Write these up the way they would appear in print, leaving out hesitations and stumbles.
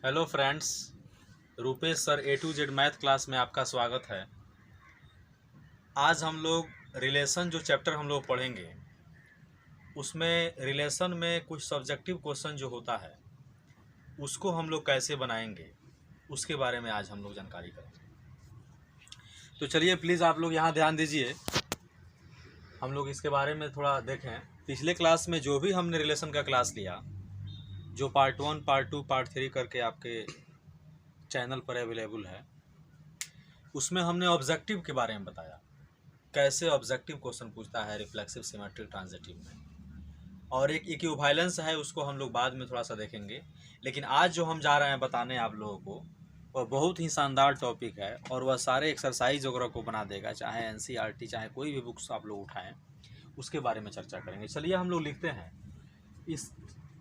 Hello friends, Rupesh sir A to Z math class में आपका स्वागत है। आज हम लोग रिलेशन जो चैप्टर हम लोग पढ़ेंगे उसमें रिलेशन में कुछ सब्जेक्टिव क्वेश्चन जो होता है उसको हम लोग कैसे बनाएंगे उसके बारे में आज हम लोग जानकारी करेंगे। तो चलिए प्लीज़ आप लोग यहाँ ध्यान दीजिए, हम लोग इसके बारे में थोड़ा देखें। पिछले क्लास में जो भी हमने रिलेशन का क्लास लिया, जो पार्ट 1, पार्ट 2, पार्ट 3 करके आपके चैनल पर अवेलेबल है, उसमें हमने ऑब्जेक्टिव के बारे में बताया, कैसे ऑब्जेक्टिव क्वेश्चन पूछता है रिफ्लेक्सिव, सिमेट्रिक, ट्रांजिटिव में। और एक इक्विवेलेंस है, उसको हम लोग बाद में थोड़ा सा देखेंगे। लेकिन आज जो हम जा रहे हैं बताने आप लोगों को, वह बहुत ही शानदार टॉपिक है और वह सारे एक्सरसाइज वगैरह को बना देगा। चाहे एनसीईआरटी, चाहे कोई भी बुक्स आप लोग उठाएं, उसके बारे में चर्चा करेंगे। चलिए हम लोग लिखते हैं,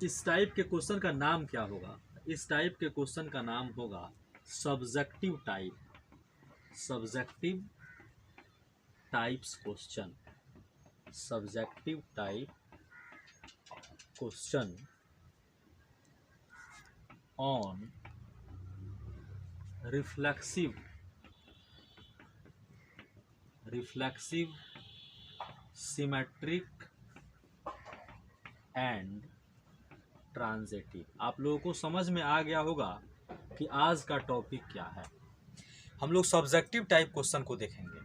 इस टाइप के क्वेश्चन का नाम क्या होगा। इस टाइप के क्वेश्चन का नाम होगा subjective type, subjective types question, subjective type question on reflexive symmetric and transitive. आप लोगों को समझ में आ गया होगा कि आज का टॉपिक क्या है। हम लोग सब्जेक्टिव टाइप क्वेश्चन को देखेंगे।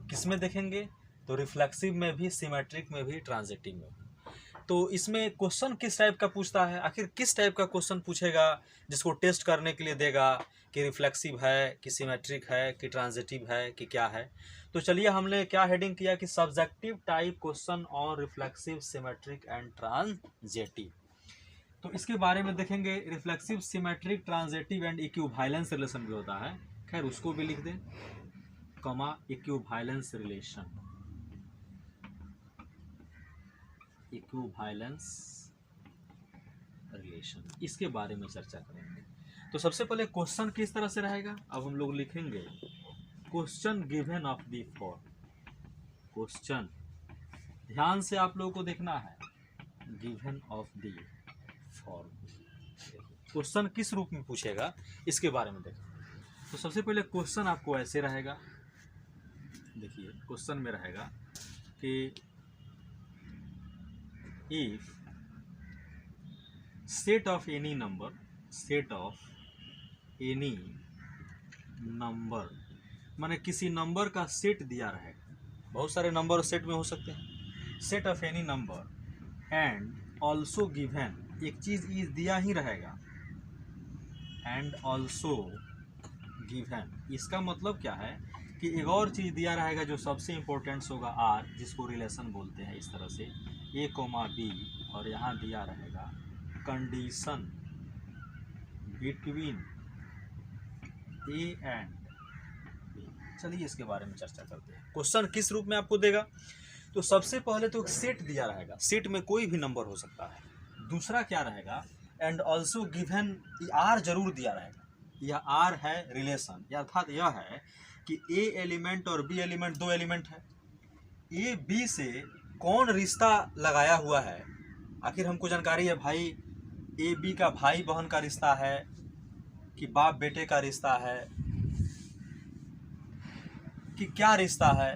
किस में देखेंगे? तो रिफ्लेक्सिव में भी, सिमेट्रिक में भी, ट्रांजिटिव में भी। तो इसमें क्वेश्चन किस टाइप का पूछता है, आखिर किस टाइप का क्वेश्चन पूछेगा जिसको टेस्ट करने के लिए देगा कि रिफ्लेक्सिव है कि सिमेट्रिक है कि ट्रांजिटिव है कि क्या है। तो चलिए हमने क्या हेडिंग किया कि subjective type question on reflexive, symmetric and transitive. तो इसके बारे में देखेंगे। Reflexive, symmetric, transitive and equivalence relation भी होता है, खैर उसको भी लिख दें, comma equivalence relation, equivalence relation, इसके बारे में चर्चा करेंगे। तो सबसे पहले क्वेश्चन किस तरह से रहेगा, अब हम लोग लिखेंगे question given of the form. Question ध्यान से आप लोगों को देखना है, given of the form. Question किस रूप में पूछेगा इसके बारे में देखें। तो सबसे पहले क्वेश्चन आपको ऐसे रहेगा, देखिए क्वेश्चन में रहेगा कि if set of any number माने किसी नंबर का सेट दिया रहेगा, बहुत सारे नंबर सेट में हो सकते हैं। Set of any number and also given, एक चीज दिया ही रहेगा, एंड ऑल्सो गिवन, इसका मतलब क्या है कि एक और चीज दिया रहेगा जो सबसे इंपॉर्टेंट होगा, आर, जिसको रिलेशन बोलते हैं। इस तरह से ए कोमा बी, और यहाँ दिया रहेगा condition between A and B. चलिए इसके बारे में चर्चा करते हैं। क्वेश्चन किस रूप में आपको देगा, तो सबसे पहले तो एक सेट दिया रहेगा, सेट में कोई भी नंबर हो सकता है। दूसरा क्या रहेगा, एंड ऑल्सो गिवन, आर जरूर दिया रहेगा। यह आर है रिलेशन, अर्थात यह है कि ए एलिमेंट और बी एलिमेंट, दो एलिमेंट है। ए बी से कौन रिश्ता लगाया हुआ है, आखिर हमको जानकारी है भाई, ए बी का भाई बहन का रिश्ता है कि बाप बेटे का रिश्ता है कि क्या रिश्ता है,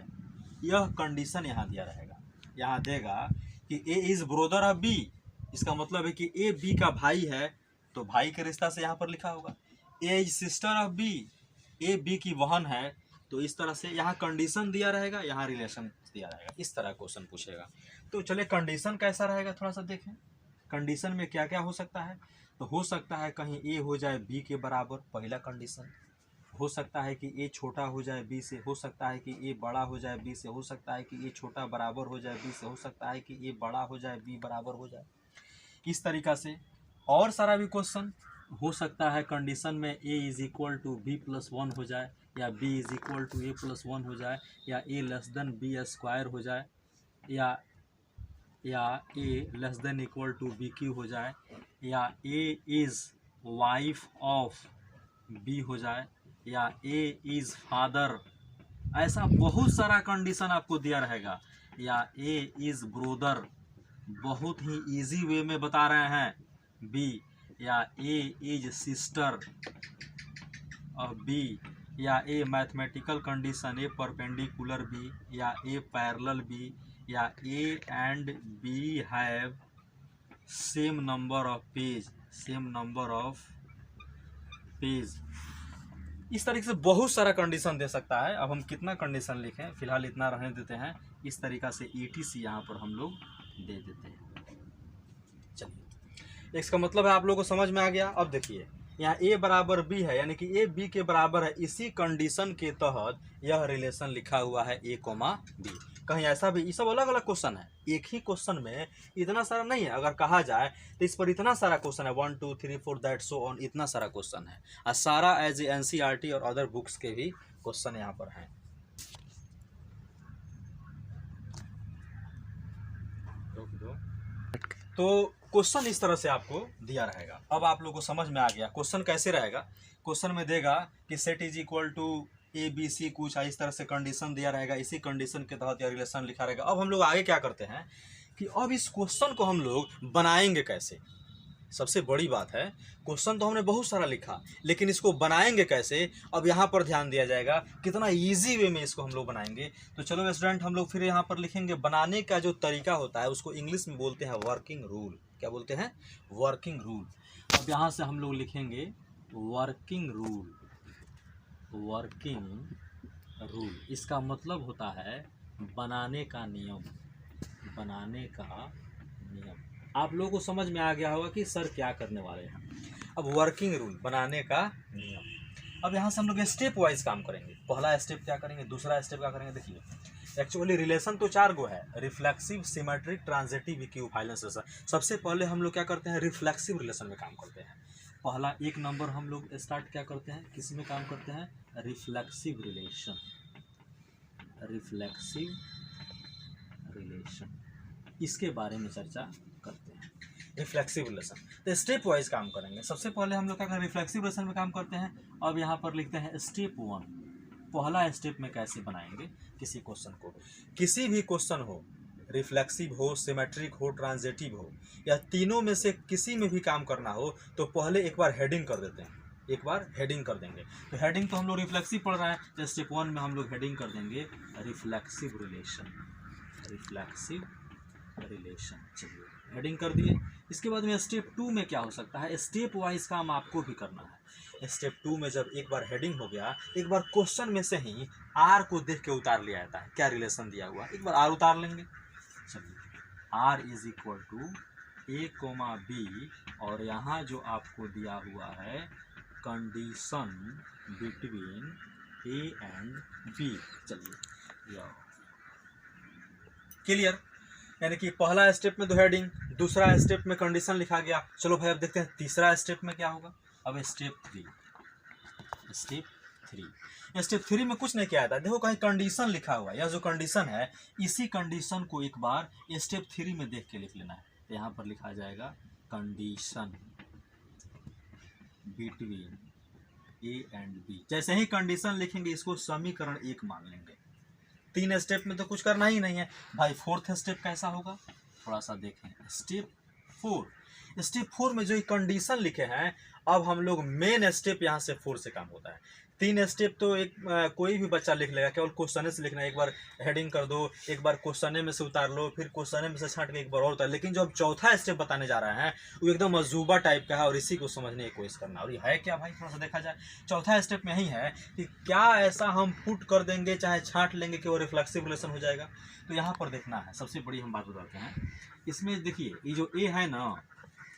यह कंडीशन यहाँ दिया रहेगा। यहाँ देगा कि A is brother of B, इसका मतलब है कि ए बी का भाई है, तो भाई के रिश्ता से यहाँ पर लिखा होगा। A is sister of B, A B की बहन है, तो इस तरह से यहाँ कंडीशन दिया रहेगा, यहाँ रिलेशन दिया रहेगा। इस तरह क्वेश्चन पूछेगा। तो चलिए कंडीशन कैसा रहेगा थोड़ा सा देखें। कंडीशन में क्या क्या हो सकता है, तो हो सकता है कहीं ए हो जाए बी के बराबर, पहला कंडीशन। हो सकता है कि ए छोटा हो जाए बी से, हो सकता है कि ए बड़ा हो जाए बी से, हो सकता है कि ए छोटा बराबर हो जाए बी से, हो सकता है कि ए बड़ा हो जाए बी बराबर हो जाए। इस तरीक़ा से और सारा भी क्वेश्चन हो सकता है। कंडीशन में A is equal to B plus 1 हो जाए, या B is equal to A plus 1 हो जाए, या A less than B square हो जाए, या A less than equal to B cube हो जाए, या A is wife of B हो जाए, या ए इज़ फादर। ऐसा बहुत सारा कंडीशन आपको दिया रहेगा। या ए इज़ ब्रोदर, बहुत ही इजी वे में बता रहे हैं, बी, या A is sister of B, या A mathematical condition A perpendicular B, या ए पैरेलल बी, या A and B have same number of page, same number of page. इस तरीके से बहुत सारा कंडीशन दे सकता है। अब हम कितना कंडीशन लिखें, फिलहाल इतना रहने देते हैं। इस तरीका से ETC यहाँ पर हम लोग दे देते हैं। चलिए, इसका मतलब है आप लोगों को समझ में आ गया। अब देखिए यहाँ A बराबर B है, यानी कि A B के बराबर है। इसी कंडीशन के तहत यह रिलेशन लिखा हुआ है A, B। कहीं ऐसा भी, ये सब अलग अलग क्वेश्चन है, एक ही क्वेश्चन में इतना सारा नहीं है। अगर कहा जाए तो इस पर इतना सारा क्वेश्चन है, 1 2 3 4 दैट सो ऑन, इतना सारा क्वेश्चन है। और सारा एज ए NCERT और अदर बुक्स के भी क्वेश्चन यहाँ पर हैं। तो क्वेश्चन इस तरह से आपको दिया रहेगा। अब आप लोगों को समझ में आ गया क्वेश्चन कैसे रहेगा। क्वेश्चन में देगा कि set is equal to ABC, कुछ इस तरह से कंडीशन दिया रहेगा। इसी कंडीशन के तहत यह रिलेशन लिखा रहेगा। अब हम लोग आगे क्या करते हैं कि अब इस क्वेश्चन को हम लोग बनाएंगे कैसे। सबसे बड़ी बात है, क्वेश्चन तो हमने बहुत सारा लिखा, लेकिन इसको बनाएंगे कैसे, अब यहाँ पर ध्यान दिया जाएगा। कितना इजी वे में इसको हम लोग बनाएंगे। तो चलो स्टूडेंट, हम लोग फिर यहाँ पर लिखेंगे बनाने का जो तरीका होता है उसको इंग्लिश में बोलते हैं वर्किंग रूल। क्या बोलते हैं? Working rule. अब यहाँ से हम लोग लिखेंगे वर्किंग रूल। वर्किंग रूल इसका मतलब होता है बनाने का नियम। बनाने का नियम। आप लोगों को समझ में आ गया होगा कि सर क्या करने वाले हैं। अब वर्किंग रूल, बनाने का नियम। अब यहाँ से हम लोग स्टेप वाइज काम करेंगे। पहला स्टेप क्या करेंगे, दूसरा स्टेप क्या करेंगे। देखिए, एक्चुअली रिलेशन तो 4 गो है, reflexive, symmetric, transitive, equivalence relation. सबसे पहले हम लोग क्या करते हैं, रिफ्लेक्सिव रिलेशन में काम करते हैं। पहला 1 नंबर हम लोग स्टार्ट क्या करते हैं, किस में काम करते हैं, रिफ्लेक्सिव रिलेशन। रिफ्लेक्सिव रिलेशन, इसके बारे में चर्चा करते हैं। रिफ्लेक्सिव रिलेशन तो स्टेप वाइज काम करेंगे। सबसे पहले हम लोग क्या करें, रिफ्लेक्सिव रिलेशन में काम करते हैं। अब यहाँ पर लिखते हैं स्टेप 1। पहला स्टेप में कैसे बनाएंगे किसी क्वेश्चन को। किसी भी क्वेश्चन हो, रिफ्लेक्सिव हो, सिमेट्रिक हो, ट्रांजिटिव हो, या तीनों में से किसी में भी काम करना हो तो पहले एक बार हेडिंग कर देते हैं। एक बार हेडिंग कर देंगे। तो हेडिंग तो हम लोग रिफ्लेक्सिव पढ़ रहे हैं, तो स्टेप 1 में हम लोग हेडिंग कर देंगे रिफ्लेक्सिव रिलेशन। रिफ्लेक्सिव रिलेशन, चलिए हेडिंग कर दिए। इसके बाद में स्टेप 2 में क्या हो सकता है, स्टेप वाइज काम आपको भी करना है। स्टेप 2 में जब एक बार हेडिंग हो गया, एक बार क्वेश्चन में से ही R को देख के उतार लिया जाता है। क्या रिलेशन दिया हुआ, एक बार R उतार लेंगे। चलिए, R is equal to A, B, और यहाँ जो आपको दिया हुआ है condition between A and B। चलिए, क्लियर। यानी कि पहला स्टेप में तो हेडिंग, दूसरा स्टेप में कंडीशन लिखा गया। चलो भाई अब देखते हैं तीसरा स्टेप में क्या होगा। अब स्टेप 3। स्टेप 3 में कुछ नहीं किया जाता। देखो कहीं कंडीशन लिखा हुआ है, यह जो कंडीशन है इसी कंडीशन को एक बार स्टेप 3 में देख के लिख लेना है। तो यहाँ पर लिखा जाएगा condition between A and B। जैसे ही कंडीशन लिखेंगे इसको समीकरण 1 मान लेंगे। 3 स्टेप में तो कुछ करना ही नहीं है भाई। 4th स्टेप कैसा होगा, थोड़ा सा देखें। स्टेप 4। स्टेप 4 में जो कंडीशन लिखे हैं, अब हम लोग मेन स्टेप यहाँ से 4 से काम होता है। 3 स्टेप तो एक कोई भी बच्चा लिख लेगा, केवल क्वेश्चन से लिखना है। एक बार हेडिंग कर दो, एक बार क्वेश्चन में से उतार लो, फिर क्वेश्चन में से छांट के एक बार और उतार। लेकिन जो अब चौथा स्टेप बताने जा रहे हैं वो एकदम अजूबा टाइप का है, और इसी को समझने की कोशिश करना। और ये है क्या भाई, थोड़ा सा देखा जाए। चौथा स्टेप में यही है कि क्या ऐसा हम पुट कर देंगे चाहे छांट लेंगे कि वो रिफ्लेक्सिव रिलेशन हो जाएगा। तो यहाँ पर देखना है। सबसे बड़ी हम बात बताते हैं इसमें। देखिए, ये जो A है ना,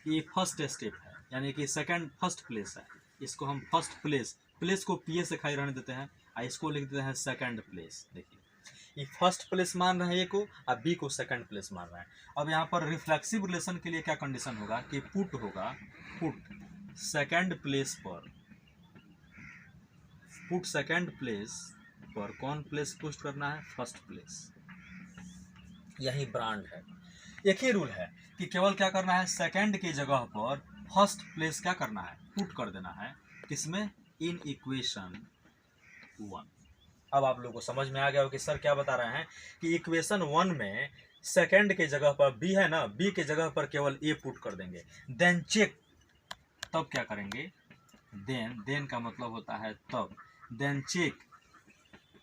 ये फर्स्ट स्टेप है, यानी कि फर्स्ट प्लेस है। इसको हम फर्स्ट प्लेस को PA से खाली रहने देते हैं, और इसको लिख देते हैं सेकंड प्लेस। देखिए, ये फर्स्ट प्लेस मान रहे हैं A को, और B को सेकंड प्लेस मान रहे हैं। अब यहाँ पर रिफ्लेक्सिव रिलेशन के लिए क्या कंडीशन होगा कि पुट होगा, पुट सेकंड प्लेस पर, पुट सेकंड प्लेस पर कौन प्लेस पुट करना है, फर्स्ट प्लेस। यही ब्रांड है। एक ही रूल है कि केवल क्या करना है, सेकंड की जगह पर फर्स्ट प्लेस क्या करना है, पुट कर देना है। किसमें, इन इक्वेशन 1। अब आप लोगों को समझ में आ गया हो कि सर क्या बता रहे हैं कि इक्वेशन 1 में सेकंड के जगह पर B है ना, B के जगह पर केवल A पुट कर देंगे। देन चेक तब क्या करेंगे, देन का मतलब होता है तब, देन चेक,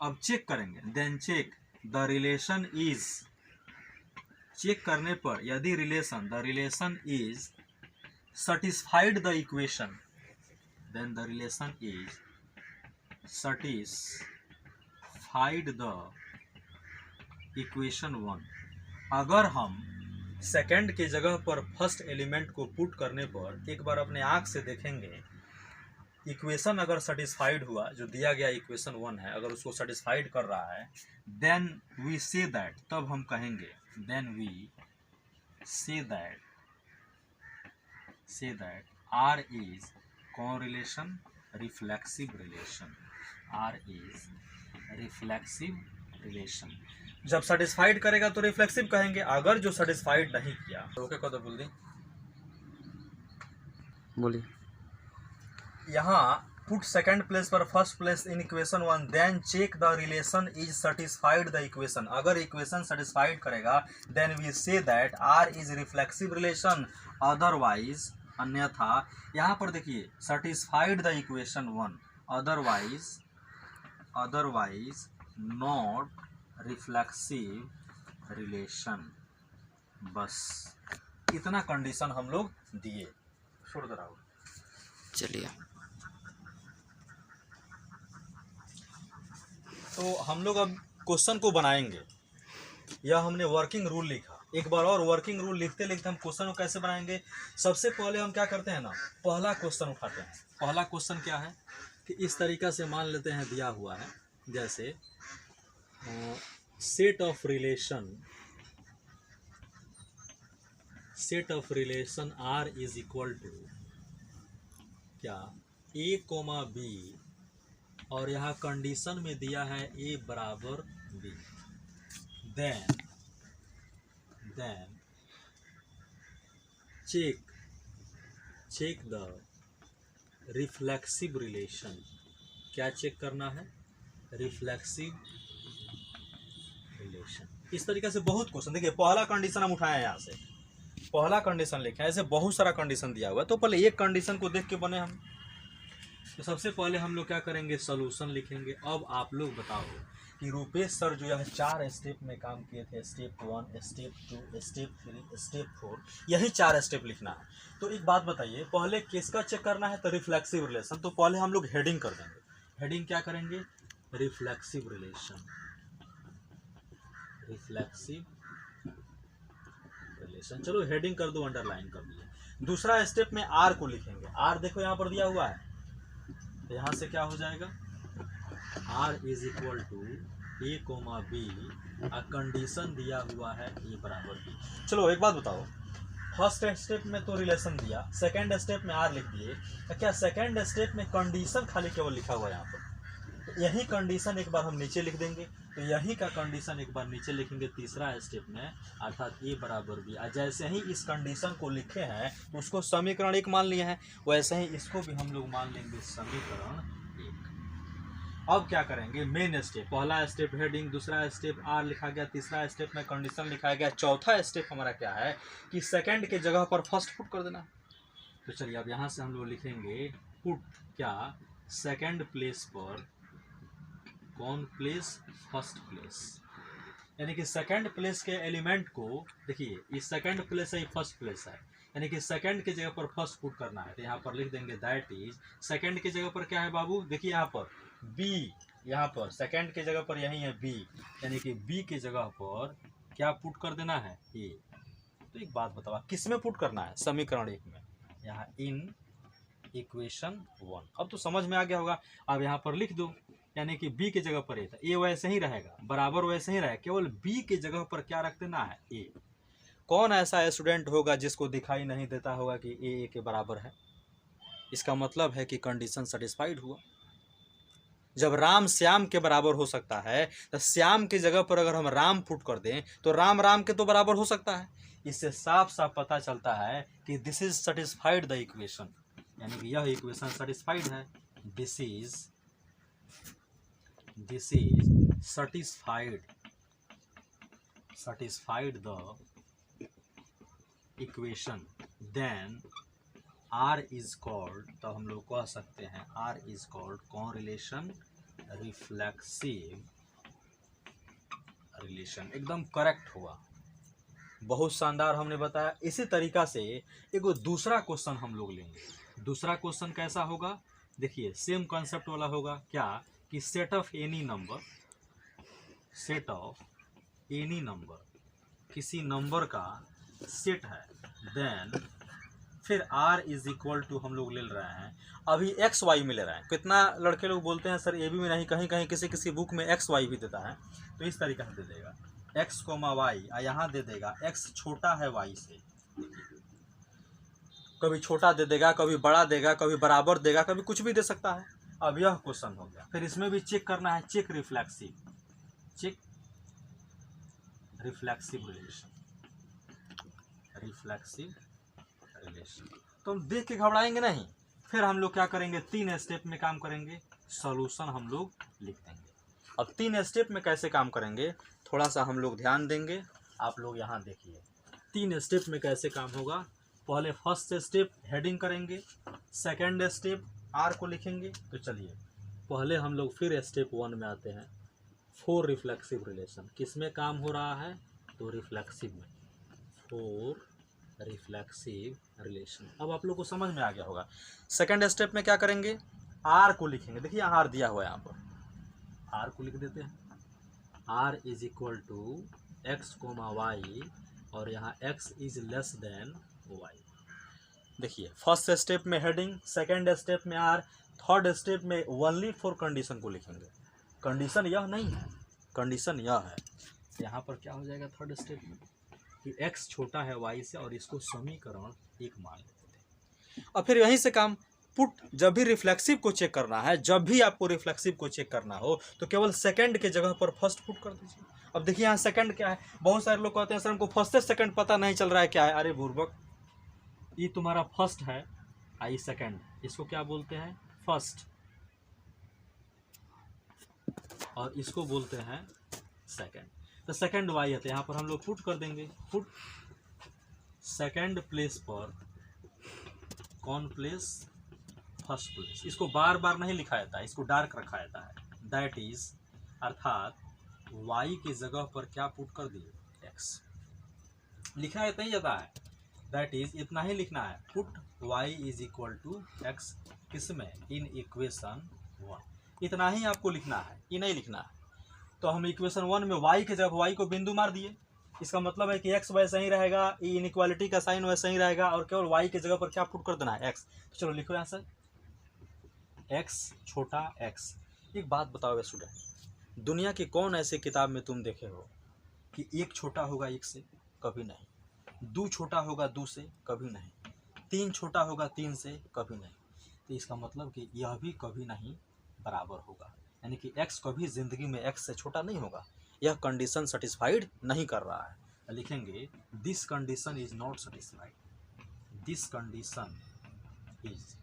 अब चेक करेंगे, then check the relation is, check करने पर यदि relation, the relation is satisfied the equation, then the relation is satisfied the equation 1। अगर हम सेकंड के जगह पर फर्स्ट एलिमेंट को पुट करने पर एक बार अपने आंख से देखेंगे, इक्वेशन अगर सेटिस्फाइड हुआ, जो दिया गया इक्वेशन 1 है अगर उसको सेटिस्फाइड कर रहा है, देन वी से दैट, तब हम कहेंगे, then we say that R is correlation reflexive relation, R is reflexive relation। जब सेटिस्फाइड करेगा तो रिफ्लेक्सिव कहेंगे, अगर जो सेटिस्फाइड नहीं किया तो ओके कह दो, बोल दी, बोलिए। यहाँ पुट सेकंड प्लेस पर first place in equation 1, then check the relation is satisfied the equation, अगर इक्वेशन सेटिस्फाइड करेगा then we say that R is reflexive relation, otherwise, अन्यथा, यहाँ पर देखिए satisfied the equation 1, otherwise not reflexive relation. बस इतना condition हम लोग दिए, छोड़ दे रहा हूँ। चलिए, तो हम लोग अब क्वेश्चन को बनाएंगे, यह हमने वर्किंग रूल लिखा, एक बार और वर्किंग रूल लिखते लिखते हम क्वेश्चन को कैसे बनाएंगे। सबसे पहले हम क्या करते हैं ना, पहला क्वेश्चन उठाते हैं। पहला क्वेश्चन क्या है कि इस तरीका से मान लेते हैं, दिया हुआ है जैसे set of relation R is equal to क्या, A, B, और यहाँ कंडीशन में दिया है A बराबर B, then check the reflexive relation, क्या चेक करना है, रिफ्लेक्सिव रिलेशन। इस तरीके से बहुत क्वेश्चन, देखिए पहला कंडीशन हम उठाए हैं, यहाँ से पहला कंडीशन लिखा है, ऐसे बहुत सारा कंडीशन दिया हुआ है, तो पहले एक कंडीशन को देख के बने हम। तो सबसे पहले हम लोग क्या करेंगे, सॉल्यूशन लिखेंगे। अब आप लोग बताओ कि रुपेश सर जो है 4 स्टेप में काम किए थे, स्टेप 1, स्टेप 2, स्टेप 3, स्टेप 4, यही 4 स्टेप लिखना है। तो एक बात बताइए, पहले किसका चेक करना है, तो रिफ्लेक्सिव रिलेशन। तो पहले हम लोग हेडिंग कर देंगे, हेडिंग क्या करेंगे, रिफ्लेक्सिव रिलेशन, रिफ्लेक्सिव रिलेशन। चलो हेडिंग कर दो, अंडरलाइन कर दिए। दूसरा स्टेप में R को लिखेंगे, R देखो यहाँ पर दिया हुआ है, तो यहाँ से क्या हो जाएगा, R is equal to A, B, condition दिया हुआ है A बराबर B। चलो एक बात बताओ, फर्स्ट स्टेप में तो रिलेशन दिया, सेकंड स्टेप में R लिख दिए, क्या सेकंड स्टेप में कंडीशन खाली केवल लिखा हुआ है यहाँ पर, तो यही कंडीशन एक बार हम नीचे लिख देंगे, तो यही का कंडीशन एक बार नीचे लिखेंगे तीसरा स्टेप में, अर्थात A बराबर B। जैसे ही इस कंडीशन को लिखे हैं तो उसको समीकरण 1 मान लिए हैं, वैसे ही इसको भी हम लोग मान लेंगे समीकरण 1। अब क्या करेंगे, मेन स्टेप, पहला स्टेप हेडिंग, दूसरा स्टेप R लिखा गया, तीसरा स्टेप में कंडीशन लिखा गया, चौथा स्टेप हमारा क्या है कि सेकंड के जगह पर फर्स्ट पुट कर देना। तो चलिए अब यहाँ से हम लोग लिखेंगे पुट क्या, सेकंड प्लेस पर कौन प्लेस, फर्स्ट प्लेस, यानी कि सेकंड प्लेस के एलिमेंट को, देखिए इस सेकंड प्लेस है, ये फर्स्ट प्लेस है, यानी कि सेकंड के जगह पर फर्स्ट पुट करना है। तो यहाँ पर लिख देंगे दैट इज, सेकंड के जगह पर क्या है बाबू, देखिए यहाँ पर B, यहाँ पर सेकंड के जगह पर यही है B, यानी कि B के जगह पर क्या पुट कर देना है, A। तो एक बात बताओ, किस में पुट करना है, समीकरण 1 में, यहाँ इन इक्वेशन 1। अब तो समझ में आ गया होगा। अब यहाँ पर लिख दो, यानी कि B के जगह पर A था, A वैसे ही रहेगा, बराबर वैसे ही रहेगा, केवल B के जगह पर क्या रख देना है, A। कौन ऐसा स्टूडेंट होगा जिसको दिखाई नहीं देता होगा कि A के बराबर है, इसका मतलब है कि कंडीशन सेटिस्फाइड हुआ। जब राम श्याम के बराबर हो सकता है, तो श्याम की जगह पर अगर हम राम पुट कर दें तो राम राम के तो बराबर हो सकता है। इससे साफ साफ पता चलता है कि this is satisfied the equation, यानी कि यह इक्वेशन सेटिस्फाइड है। This is satisfied the equation, then R is called, तो हम लोग कह सकते हैं R is called correlation reflexive relation. एकदम करेक्ट हुआ, बहुत शानदार हमने बताया। इसी तरीका से एक दूसरा क्वेश्चन हम लोग लेंगे। दूसरा क्वेश्चन कैसा होगा, देखिए सेम कॉन्सेप्ट वाला होगा। क्या कि set of any number, set of any number, किसी नंबर का सेट है, देन फिर r इज इक्वल टू हम लोग ले रहे हैं, अभी एक्स वाई में ले रहे हैं। कितना लड़के लोग बोलते हैं सर ए बी में नहीं, कहीं कहीं किसी किसी बुक में एक्स वाई भी देता है, तो इस तरीके से दे देगा x कोमा वाई, यहाँ दे देगा x छोटा है y से, कभी छोटा दे देगा, कभी बड़ा देगा, कभी बराबर देगा, कभी कुछ भी दे सकता है। अब यह क्वेश्चन हो गया। फिर इसमें भी चेक करना है, check reflexive, check reflexive relation, reflexive relation. तो हम देख के घबराएंगे नहीं। फिर हम लोग क्या करेंगे, 3 स्टेप में काम करेंगे, सॉल्यूशन हम लोग लिख देंगे। अब 3 स्टेप में कैसे काम करेंगे, थोड़ा सा हम लोग ध्यान देंगे। आप लोग यहाँ देखिए 3 स्टेप में कैसे काम होगा। पहले फर्स्ट स्टेप हेडिंग करेंगे, सेकेंड स्टेप आर को लिखेंगे। तो चलिए पहले हम लोग फिर स्टेप 1 में आते हैं, 4 रिफ्लेक्सिव रिलेशन। किस में काम हो रहा है, तो रिफ्लेक्सिव में, 4 रिफ्लेक्सिव रिलेशन। अब आप लोग को समझ में आ गया होगा। सेकेंड स्टेप में क्या करेंगे, आर को लिखेंगे। देखिए यहाँ आर दिया हुआ है, यहाँ पर आर को लिख देते हैं। R is equal to X comma Y, और यहाँ X is less than Y. देखिए फर्स्ट स्टेप में हेडिंग, सेकेंड स्टेप में आर, थर्ड स्टेप में ओनली फॉर कंडीशन को लिखेंगे। कंडीशन यह नहीं है, कंडीशन यह है। यहाँ पर क्या हो जाएगा थर्ड स्टेप में, कि x छोटा है y से, और इसको समीकरण 1 मान लेते हैं। और फिर यहीं से काम पुट, जब भी रिफ्लेक्सिव को चेक करना है, जब भी आपको रिफ्लेक्सिव को चेक करना हो, तो केवल सेकंड के जगह पर फर्स्ट पुट कर दीजिए। अब देखिए यहाँ सेकंड क्या है, बहुत सारे लोग कहते हैं सर हमको फर्स्ट से सेकंड पता नहीं चल रहा है क्या है। अरे बुर्बक, ये तुम्हारा फर्स्ट है, आई सेकंड, इसको क्या बोलते हैं, फर्स्ट, और इसको बोलते हैं सेकंड। तो सेकंड वाई है, तो यहाँ पर हम लोग पुट कर देंगे, पुट सेकंड प्लेस पर कौन प्लेस, फर्स्ट प्लेस। इसको बार बार नहीं लिखा जाता है, इसको डार्क रखा जाता है। दैट इज, अर्थात y की जगह पर क्या पुट कर दिए, x। लिखा इतना ही जाता है, दैट इज इतना ही लिखना है, put y is equal to x, किसमें, इन इक्वेशन 1। इतना ही आपको लिखना है, ये नहीं लिखना है। तो हम इक्वेशन 1 में y के जगह y को बिंदु मार दिए। इसका मतलब है कि x वैसा ही रहेगा, इनइक्वालिटी का साइन वैसा ही रहेगा, और केवल y के जगह पर क्या पुट कर देना है, x। तो चलो लिखो यहाँ से, x छोटा x। एक बात बताओ स्टूडेंट, दुनिया की कौन ऐसी किताब में तुम देखे हो कि 1 छोटा होगा 1 से, कभी नहीं। 2 छोटा होगा 2 से, कभी नहीं। 3 छोटा होगा 3 से, कभी नहीं। तो इसका मतलब कि यह भी कभी नहीं बराबर होगा, यानी कि x कभी ज़िंदगी में x से छोटा नहीं होगा। यह कंडीशन सेटिस्फाइड नहीं कर रहा है। लिखेंगे this condition is not satisfied, this condition is,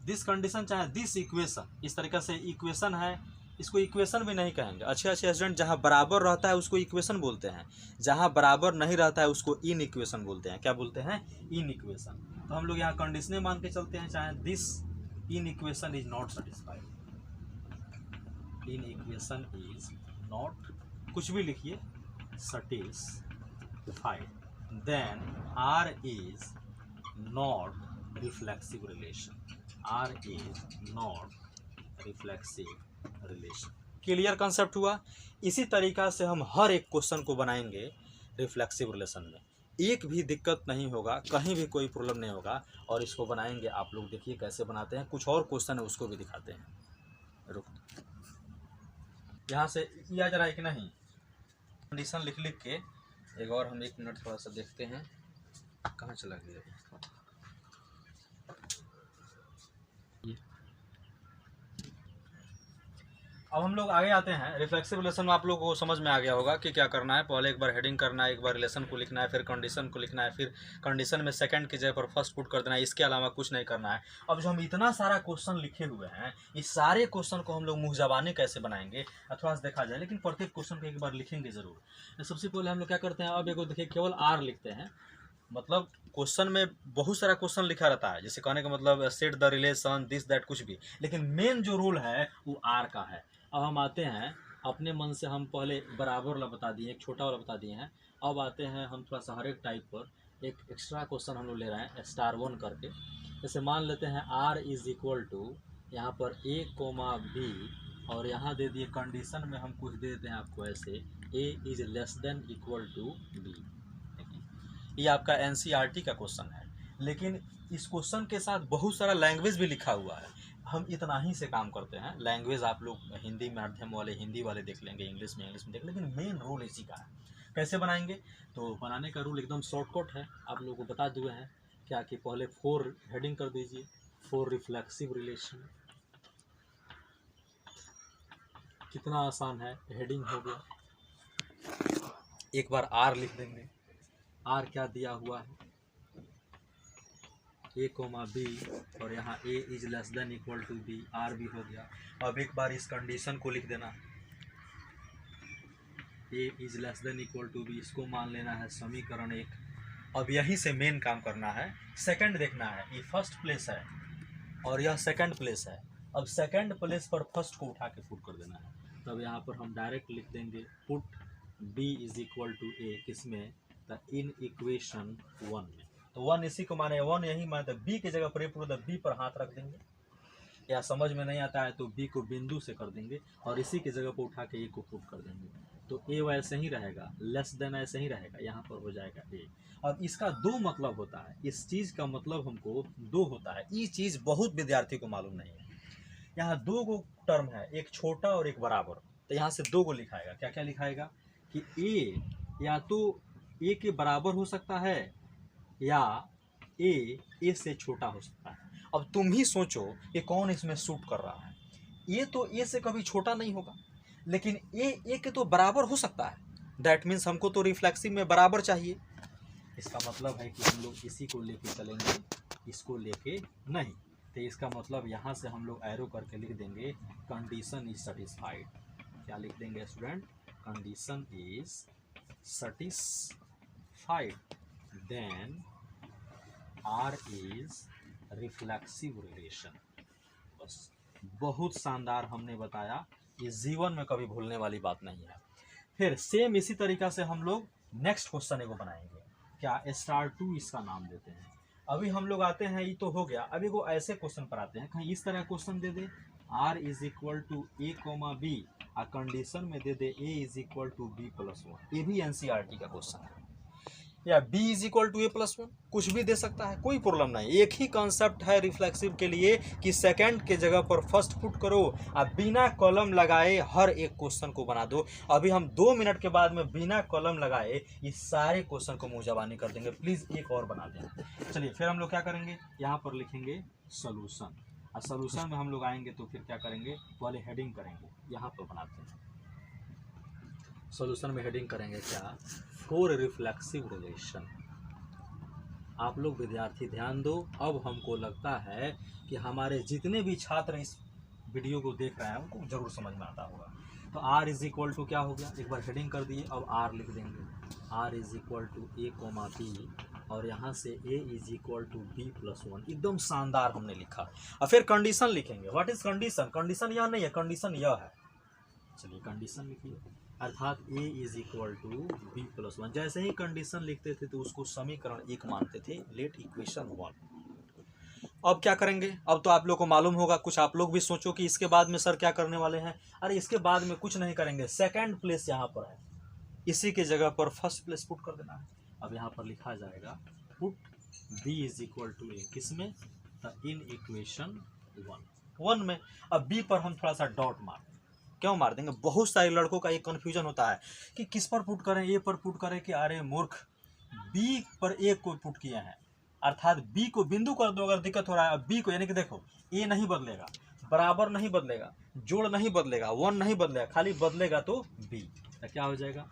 this condition चाहे दिस इक्वेशन, इस तरीके से इक्वेशन है, इसको इक्वेशन भी नहीं कहेंगे। अच्छे अच्छे स्टूडेंट, जहाँ बराबर रहता है उसको इक्वेशन बोलते हैं, जहाँ बराबर नहीं रहता है उसको इन इक्वेशन बोलते हैं। क्या बोलते हैं, इन इक्वेशन। तो हम लोग यहाँ कंडीशने मान के चलते हैं, चाहे this in equation is not satisfied, in equation is not, कुछ भी लिखिए, satisfied, then R is not reflexive relation, R is not reflexive relation। Clear concept हुआ। इसी तरीका से हम हर एक क्वेश्चन को बनाएंगे रिफ्लेक्सिव रिलेशन में, एक भी दिक्कत नहीं होगा, कहीं भी कोई प्रॉब्लम नहीं होगा, और इसको बनाएंगे। आप लोग देखिए कैसे बनाते हैं, कुछ और क्वेश्चन है उसको भी दिखाते हैं। रुक, यहाँ से किया जा रहा है कि नहीं, कंडीशन लिख लिख के, एक और हम 1 मिनट थोड़ा सा देखते हैं, कहाँ चला गया। अब हम लोग आगे आते हैं। रिफ्लेक्सिव रिलेशन में आप लोगों को समझ में आ गया होगा कि क्या करना है। पहले एक बार हेडिंग करना है, एक बार रिलेशन को लिखना है, फिर कंडीशन को लिखना है, फिर कंडीशन में सेकंड की जगह पर फर्स्ट पुट कर देना है। इसके अलावा कुछ नहीं करना है। अब जो हम इतना सारा क्वेश्चन लिखे हुए हैं, इस सारे क्वेश्चन को हम लोग मुँह ज़बानी कैसे बनाएंगे थोड़ा सा देखा जाए, लेकिन प्रत्येक क्वेश्चन को एक बार लिखेंगे ज़रूर। सबसे पहले हम लोग क्या करते हैं, अब एक देखिए केवल आर लिखते हैं, मतलब क्वेश्चन में बहुत सारा क्वेश्चन लिखा रहता है, जैसे कहने का मतलब set the relation this that कुछ भी, लेकिन मेन जो रूल है वो आर का है। अब हम आते हैं अपने मन से, हम पहले बराबर वाला बता दिए, एक छोटा वाला बता दिए हैं। अब आते हैं हम थोड़ा सा हर एक टाइप पर एक एक्स्ट्रा क्वेश्चन हम लोग ले रहे हैं स्टार 1 करके। जैसे मान लेते हैं आर इज इक्वल टू यहाँ पर ए कोमा बी, और यहाँ दे दिए कंडीशन में हम कुछ दे देते हैं आपको ऐसे, A is less than equal to B. ये आपका एनसीईआरटी का क्वेश्चन है, लेकिन इस क्वेश्चन के साथ बहुत सारा लैंग्वेज भी लिखा हुआ है। हम इतना ही से काम करते हैं, लैंग्वेज आप लोग हिंदी माध्यम वाले हिंदी वाले देख लेंगे, इंग्लिश में देख लेंगे, लेकिन मेन रूल इसी का है। कैसे बनाएंगे? तो बनाने का रूल एकदम शॉर्टकट है, आप लोगों को बता दिए हैं क्या कि पहले 4 हेडिंग कर दीजिए, 4 रिफ्लेक्सिव रिलेशन। कितना आसान है, हेडिंग हो गया। एक बार आर लिख देंगे, आर क्या दिया हुआ है, ए कोमा बी, और यहाँ A is less than equal to B, R भी हो गया। अब एक बार इस कंडीशन को लिख देना, A is less than equal to B, इसको मान लेना है समीकरण 1। अब यहीं से मेन काम करना है, सेकंड देखना है, ये फर्स्ट प्लेस है और यह सेकंड प्लेस है। अब सेकंड प्लेस पर फर्स्ट को उठा के पुट कर देना है। तब यहाँ पर हम डायरेक्ट लिख देंगे put B is equal to A, किसमें, तो इन इक्वेशन 1 में। तो 1 इसी को माने 1 यही माने, तो बी की जगह पर पूरा बी पर हाथ रख देंगे, या समझ में नहीं आता है तो बी को बिंदु से कर देंगे और इसी की जगह पर उठा के ए को पुट कर देंगे। तो ए वैसे ही रहेगा, लेस देन ऐसे ही रहेगा, यहाँ पर हो जाएगा ए। अब इसका 2 मतलब होता है, इस चीज़ का मतलब हमको 2 होता है। ये चीज़ बहुत विद्यार्थी को मालूम नहीं है। यहाँ 2 गो टर्म है, एक छोटा और एक बराबर, तो यहाँ से 2 गो लिखाएगा। क्या क्या लिखाएगा कि ए या तो ए के बराबर हो सकता है या ए से छोटा हो सकता है। अब तुम ही सोचो कि कौन इसमें सूट कर रहा है। ये तो ए से कभी छोटा नहीं होगा, लेकिन ए के तो बराबर हो सकता है। दैट मीन्स हमको तो रिफ्लेक्सिव में बराबर चाहिए। इसका मतलब है कि हम लोग इसी को लेके चलेंगे, इसको लेके नहीं। तो इसका मतलब यहाँ से हम लोग एरो करके लिख देंगे कंडीशन इज सेटिस्फाइड। क्या लिख देंगे student? Condition is satisfied, then R is reflexive relation. बस, बहुत शानदार हमने बताया, ये जीवन में कभी भूलने वाली बात नहीं है। फिर सेम इसी तरीका से हम लोग नेक्स्ट क्वेश्चन एगो बनाएंगे। क्या स्टार 2 इसका नाम देते हैं। अभी हम लोग आते हैं, ये तो हो गया। अभी वो ऐसे क्वेश्चन पर आते हैं, कहीं इस तरह क्वेश्चन दे दे R is equal to A comma B, आ कंडीशन में दे दे A is equal to B plus 1। ये भी एनसीईआरटी का क्वेश्चन है। या B is equal to A plus 1, कुछ भी दे सकता है, कोई प्रॉब्लम नहीं। एक ही कॉन्सेप्ट है रिफ्लेक्सिव के लिए कि सेकंड के जगह पर फर्स्ट पुट करो, अब बिना कॉलम लगाए हर एक क्वेश्चन को बना दो। अभी हम 2 मिनट के बाद में बिना कॉलम लगाए ये सारे क्वेश्चन को मुँह जबानी कर देंगे। प्लीज़ एक और बना दें। चलिए फिर हम लोग क्या करेंगे, यहाँ पर लिखेंगे सोल्यूशन, और सोल्यूशन में हम लोग आएंगे तो फिर क्या करेंगे, पहले हेडिंग करेंगे, यहाँ पर बनाते हैं। सॉल्यूशन में हेडिंग करेंगे क्या, 4 रिफ्लेक्सिव रिलेशन। आप लोग विद्यार्थी ध्यान दो। अब हमको लगता है कि हमारे जितने भी छात्र इस वीडियो को देख रहे हैं उनको जरूर समझ में आता होगा। तो आर इज इक्वल टू क्या हो गया, एक बार हेडिंग कर दिए। अब आर लिख देंगे, R is equal to A comma B, और यहाँ से A is equal to B plus 1। एकदम शानदार हमने लिखा। और फिर कंडीशन लिखेंगे। What is condition? कंडीशन यह नहीं है, कंडीशन यह है। चलिए कंडीशन लिखिए, अर्थात A is equal to B plus 1। जैसे ही कंडीशन लिखते थे तो उसको समीकरण 1 मानते थे, लेट इक्वेशन 1। अब क्या करेंगे, अब तो आप लोग को मालूम होगा, कुछ आप लोग भी सोचो कि इसके बाद में सर क्या करने वाले हैं। अरे इसके बाद में कुछ नहीं करेंगे, सेकंड प्लेस यहाँ पर है, इसी के जगह पर फर्स्ट प्लेस पुट कर देना है। अब यहाँ पर लिखा जाएगा put B is equal to A, किसमें, इन इक्वेशन 1 में। अब बी पर हम थोड़ा सा डॉट मार, क्यों मार देंगे, बहुत सारे लड़कों का एक कन्फ्यूजन होता है कि किस पर पुट करें, ए पर पुट करें कि अरे मूर्ख, बी पर ए को पुट किए हैं, अर्थात बी को बिंदु कर दो अगर दिक्कत हो रहा है। बी को, यानी कि देखो ए नहीं बदलेगा, बराबर नहीं बदलेगा, जोड़ नहीं बदलेगा, 1 नहीं बदलेगा, खाली बदलेगा तो बी। तो क्या हो जाएगा,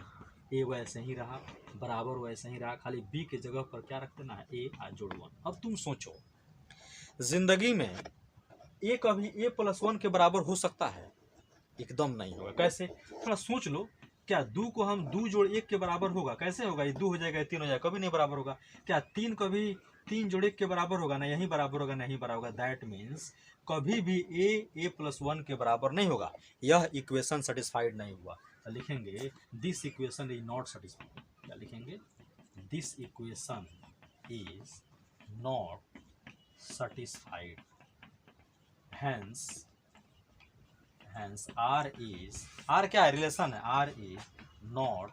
ए वैसे ही रहा, बराबर वैसे ही रहा, खाली बी के जगह पर क्या रख देना है, ए जोड़ 1। अब तुम सोचो, जिंदगी में ए कभी ए प्लस 1 के बराबर हो सकता है? एकदम नहीं होगा। कैसे, थोड़ा सोच लो। क्या दो को हम 2 जोड़ 1 के बराबर होगा, कैसे होगा, ये 2 हो जाएगा, ये 3 हो जाएगा, कभी नहीं बराबर होगा। क्या 3 कभी 3 जोड़ 1 के बराबर होगा, ना यही बराबर होगा, नहीं बराबर होगा। दैट मीन्स कभी भी a+1 के बराबर नहीं होगा। यह इक्वेशन सेटिस्फाइड नहीं हुआ, तो लिखेंगे this equation is not satisfied. क्या लिखेंगे, this equation is not satisfied, hence R क्या है, रिलेशन है, R is not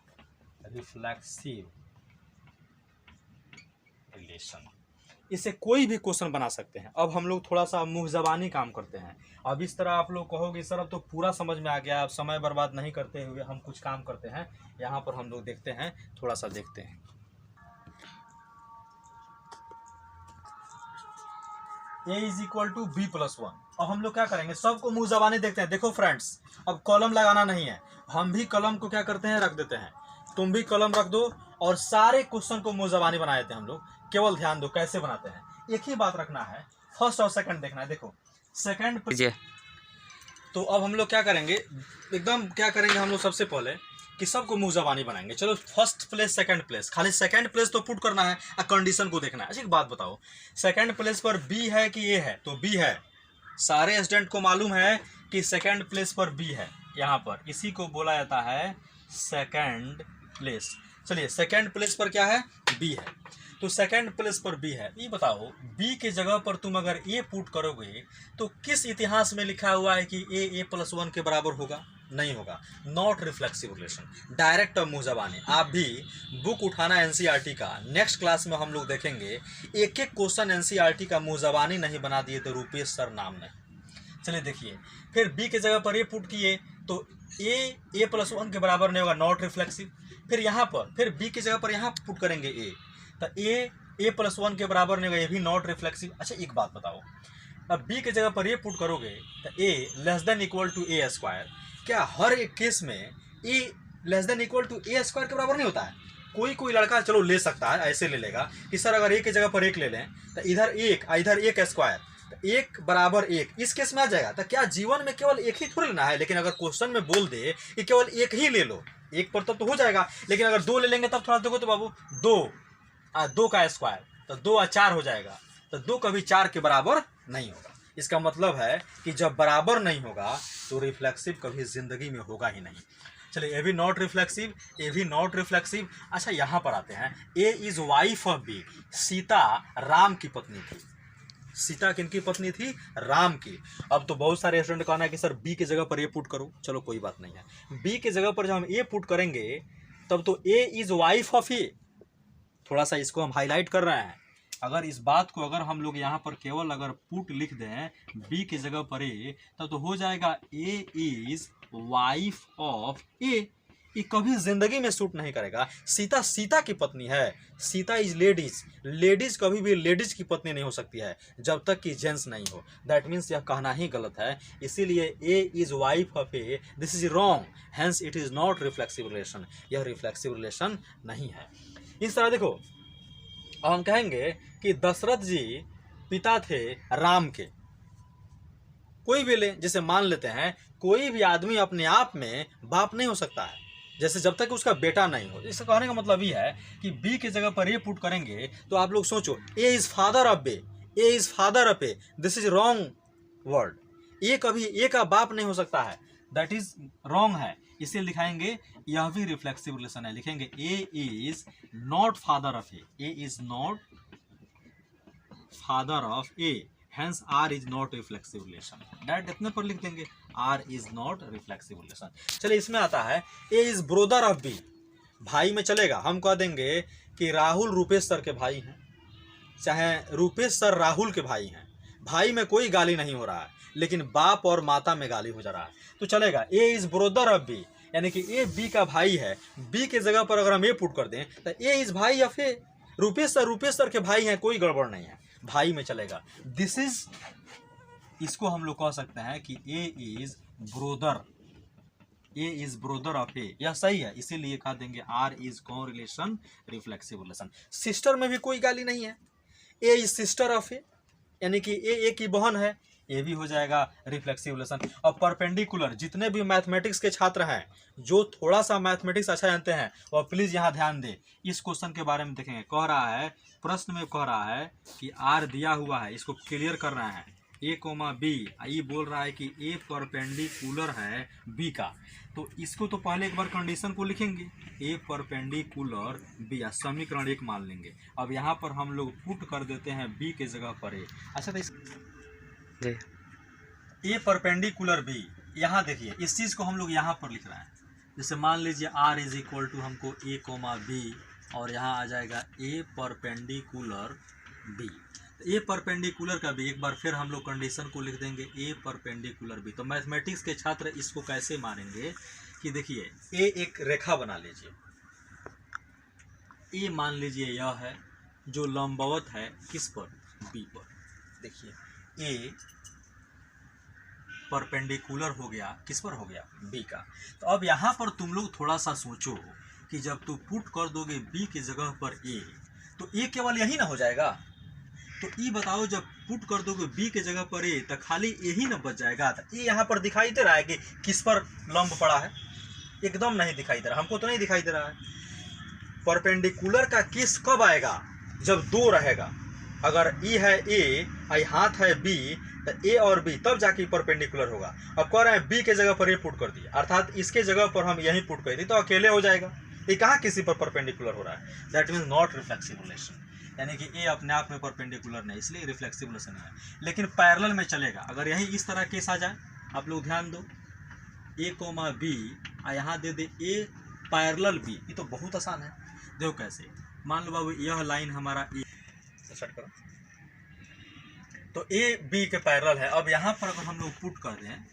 reflexive relation। इसे कोई भी क्वेश्चन बना सकते हैं। अब हम लोग थोड़ा सा मुँह ज़बानी काम करते हैं। अब इस तरह आप लोग कहोगे सर अब तो पूरा समझ में आ गया, अब समय बर्बाद नहीं करते हुए हम कुछ काम करते हैं। यहाँ पर हम लोग देखते हैं, थोड़ा सा देखते हैं। a is equal to b+1। अब हम लोग क्या करेंगे, सबको मुंह जबानी देखते हैं। देखो फ्रेंड्स, अब कॉलम लगाना नहीं है, हम भी कलम को क्या करते हैं, रख देते हैं। तुम भी कलम रख दो और सारे क्वेश्चन को मुंह जबानी बना देते हैं हम लोग। केवल ध्यान दो कैसे बनाते हैं, एक ही बात रखना है, फर्स्ट और सेकंड देखना है। देखो सेकंड, तो अब हम लोग क्या करेंगे, एकदम क्या करेंगे हम लोग, सबसे पहले कि सबको मुंह जबानी बनाएंगे। चलो फर्स्ट प्लेस सेकंड प्लेस, खाली सेकंड प्लेस तो पुट करना है, कंडीशन को देखना है। अच्छा एक बात बताओ, सेकंड प्लेस पर बी है कि ए है, तो बी है। सारे स्टूडेंट को मालूम है कि सेकंड प्लेस पर बी है, यहाँ पर इसी को बोला जाता है सेकंड प्लेस। चलिए सेकंड प्लेस पर क्या है, बी है, तो सेकंड प्लेस पर बी है। ये बताओ बी के जगह पर तुम अगर ए पुट करोगे तो किस इतिहास में लिखा हुआ है कि a+1 के बराबर होगा, नहीं होगा। नॉट रिफ्लेक्सिव रिलेशन, डायरेक्ट और मुंह जबानी। आप भी बुक उठाना एनसीईआरटी का, नेक्स्ट क्लास में हम लोग देखेंगे एक एक क्वेश्चन एनसीईआरटी का मुंह जबानी नहीं बना दिए तो रुपेश सर नाम नहीं। चलिए देखिए, फिर बी के जगह पर ए पुट किए तो a+1 के बराबर नहीं होगा, नॉट रिफ्लेक्सिव। फिर यहाँ पर फिर बी की जगह पर यहाँ पुट करेंगे ए, तो a+1 के बराबर नहीं होगा, ये भी नॉट रिफ्लेक्सिव। अच्छा एक बात बताओ, अब बी के जगह पर ए पुट करोगे तो a <= a²। क्या हर एक केस में a <= a² के बराबर नहीं होता है? कोई लड़का चलो ले सकता है, ऐसे ले लेगा कि सर अगर ए की जगह पर एक ले लें तो इधर एक इधर एक², तो 1 बराबर 1 इस केस में आ जाएगा। तो क्या जीवन में केवल एक ही थोड़ी लेना है, लेकिन अगर क्वेश्चन में बोल दे कि केवल एक ही ले लो, एक पर तो हो जाएगा, लेकिन अगर 2 ले लेंगे तब थोड़ा देखो तो बाबू 2 का स्क्वायर तो 2 और 4 हो जाएगा, तो 2 कभी 4 के बराबर नहीं होगा। इसका मतलब है कि जब बराबर नहीं होगा तो रिफ्लेक्सिव कभी जिंदगी में होगा ही नहीं। चलिए ये भी नॉट रिफ्लेक्सिव, ये भी नॉट रिफ्लेक्सिव। अच्छा यहाँ पर आते हैं, A is wife of B. Sita Ram की पत्नी थी। सीता किनकी पत्नी थी, राम की। अब तो बहुत सारे स्टूडेंट कहना है कि सर बी की जगह पर ए पुट करो, चलो कोई बात नहीं है। बी की जगह पर जब हम ए पुट करेंगे तब तो ए इज वाइफ ऑफ ए, थोड़ा सा इसको हम हाईलाइट कर रहे हैं। अगर इस बात को अगर हम लोग यहाँ पर केवल अगर पुट लिख दें बी की जगह पर ए, तब तो हो जाएगा ए इज वाइफ ऑफ ए। ये कभी जिंदगी में सूट नहीं करेगा। सीता की पत्नी है, सीता इज लेडीज। लेडीज कभी भी लेडीज की पत्नी नहीं हो सकती है जब तक कि जेंट्स नहीं हो। दैट मीन्स यह कहना ही गलत है। इसीलिए A is wife of A, this is wrong, hence it is not reflexive relation. यह रिफ्लेक्सिव रिलेशन नहीं है। इस तरह देखो, हम कहेंगे कि दशरथ जी पिता थे राम के। कोई भी ले, जैसे मान लेते हैं कोई भी आदमी अपने आप में बाप नहीं हो सकता है, जैसे जब तक उसका बेटा नहीं हो। इसका कहने का मतलब ये है कि बी की जगह पर ए पुट करेंगे तो आप लोग सोचो A is father of B, A is father of A, this is wrong word. A कभी ए का बाप नहीं हो सकता है, दैट इज रॉन्ग है। इसे लिखाएंगे, यह भी रिफ्लेक्सिव रिलेशन है। लिखेंगे A is not father of A, A is not father of A, hence R is not reflexive relation. Direct इतने पर लिख देंगे R is not reflexive relation. चलिए इसमें आता है A is brother of B. भाई में चलेगा, हम कह देंगे कि राहुल रुपेश सर के भाई हैं, चाहे रुपेश सर राहुल के भाई हैं। भाई में कोई गाली नहीं हो रहा है, लेकिन बाप और माता में गाली हो जा रहा है, तो चलेगा। ए इज ब्रोदर ऑफ बी, यानी कि ए बी का भाई है। बी के जगह पर अगर हम ए पुट कर दें तो ए इज भाई ऑफ ए। रुपेश सर के भाई हैं, कोई गड़बड़ नहीं है, भाई में चलेगा। दिस इज, इसको हम लोग कह सकते हैं कि A is brother, A is brother of A, यह सही है। इसीलिए कह देंगे आर इज कौन रिलेशन, रिफ्लेक्सिव रिलेशन। सिस्टर में भी कोई गाली नहीं है, A is sister of A, यानी कि ए की बहन है, ये भी हो जाएगा रिफ्लेक्सिव रिलेशन। और परपेंडिकुलर, जितने भी मैथमेटिक्स के छात्र हैं जो थोड़ा सा मैथमेटिक्स अच्छा जानते हैं वह प्लीज़ यहाँ ध्यान दें। इस क्वेश्चन के बारे में देखेंगे, कह रहा है, प्रश्न में कह रहा है कि आर दिया हुआ है, इसको क्लियर कर रहे हैं, ए कोमा बी, ये बोल रहा है कि ए परपेंडिकुलर है बी का। तो इसको तो पहले एक बार कंडीशन को लिखेंगे, ए परपेंडिकुलर बी, या समीकरण 1 मान लेंगे। अब यहाँ पर हम लोग पुट कर देते हैं बी के जगह पर ए। अच्छा, तो जी ए परपेंडिकुलर बी, यहाँ देखिए इस चीज़ को हम लोग यहाँ पर लिख रहे हैं। जैसे मान लीजिए आर इज इक्वल टू हमको ए कोमा बी, और यहाँ आ जाएगा ए परपेंडिकुलर बी। ए परपेंडिकुलर का भी एक बार फिर हम लोग कंडीशन को लिख देंगे, ए परपेंडिकुलर बी। तो मैथमेटिक्स के छात्र इसको कैसे मानेंगे कि देखिए ए एक रेखा बना लीजिए, ए मान लीजिए यह है जो लंबवत है किस पर, बी पर। देखिए ए परपेंडिकुलर हो गया, किस पर हो गया, बी का। तो अब यहाँ पर तुम लोग थोड़ा सा सोचो कि जब तू पुट कर दोगे बी की जगह पर ए, तो ए केवल यही ना हो जाएगा। तो ये बताओ, जब पुट कर दोगे बी के जगह पर ए, तो खाली यही ना बच जाएगा। तो ये यहाँ पर दिखाई दे रहा है कि किस पर लंब पड़ा है, एकदम नहीं दिखाई दे रहा, हमको तो नहीं दिखाई दे रहा है। परपेंडिकुलर का केस कब आएगा, जब दो रहेगा। अगर ई है ए और हाथ है बी, तो ए और बी तब जाके परपेंडिकुलर होगा। अब कह रहे हैं बी के जगह पर ए पुट कर दिया, अर्थात इसके जगह पर हम यही पुट कर दी, तो अकेले हो जाएगा। ये कहाँ किसी पर परपेंडिकुलर हो रहा है, that means not reflexive relation, यानी कि ए अपने आप में परपेंडिकुलर नहीं, इसलिए रिफ्लेक्सिव रिलेशन है। लेकिन पैरेलल में चलेगा। अगर यही इस तरह केस आ जाए, आप लोग ध्यान दो, ए कोमा बी, और यहाँ दे दे ए पैरेलल बी, ये तो बहुत आसान है। देखो कैसे, मान लो बाबू यह लाइन हमारा ए सेट करो, तो ए बी के पैरेलल है। अब यहाँ पर अगर हम लोग पुट कर दें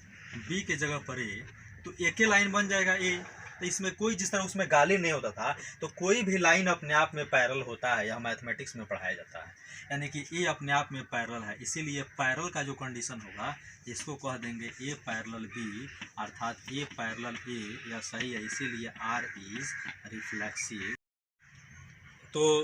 बी के जगह पर ए, तो एक ही लाइन बन जाएगा ए। तो इसमें कोई, जिस तरह उसमें गाली नहीं होता था, तो कोई भी लाइन अपने आप में पैरेलल होता है, यह मैथमेटिक्स में पढ़ाया जाता है, यानी कि ए अपने आप में पैरेलल है। इसीलिए पैरेलल का जो कंडीशन होगा, इसको कह देंगे ए पैरेलल बी, अर्थात ए पैरेलल ए, यह सही है, इसीलिए आर इज रिफ्लेक्सिव। तो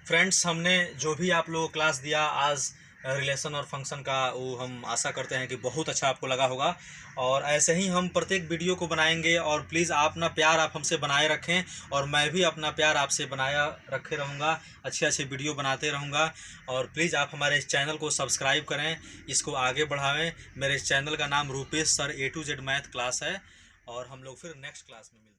फ्रेंड्स, हमने जो भी आप लोगों को क्लास दिया आज रिलेशन और फंक्शन का, वो हम आशा करते हैं कि बहुत अच्छा आपको लगा होगा। और ऐसे ही हम प्रत्येक वीडियो को बनाएंगे, और प्लीज़ आप अपना प्यार आप हमसे बनाए रखें, और मैं भी अपना प्यार आपसे बनाया रखे रहूँगा, अच्छे अच्छे वीडियो बनाते रहूँगा। और प्लीज़ आप हमारे इस चैनल को सब्सक्राइब करें, इसको आगे बढ़ावें। मेरे इस चैनल का नाम Rupesh sir A to Z math class है, और हम लोग फिर नेक्स्ट क्लास में मिलते हैं।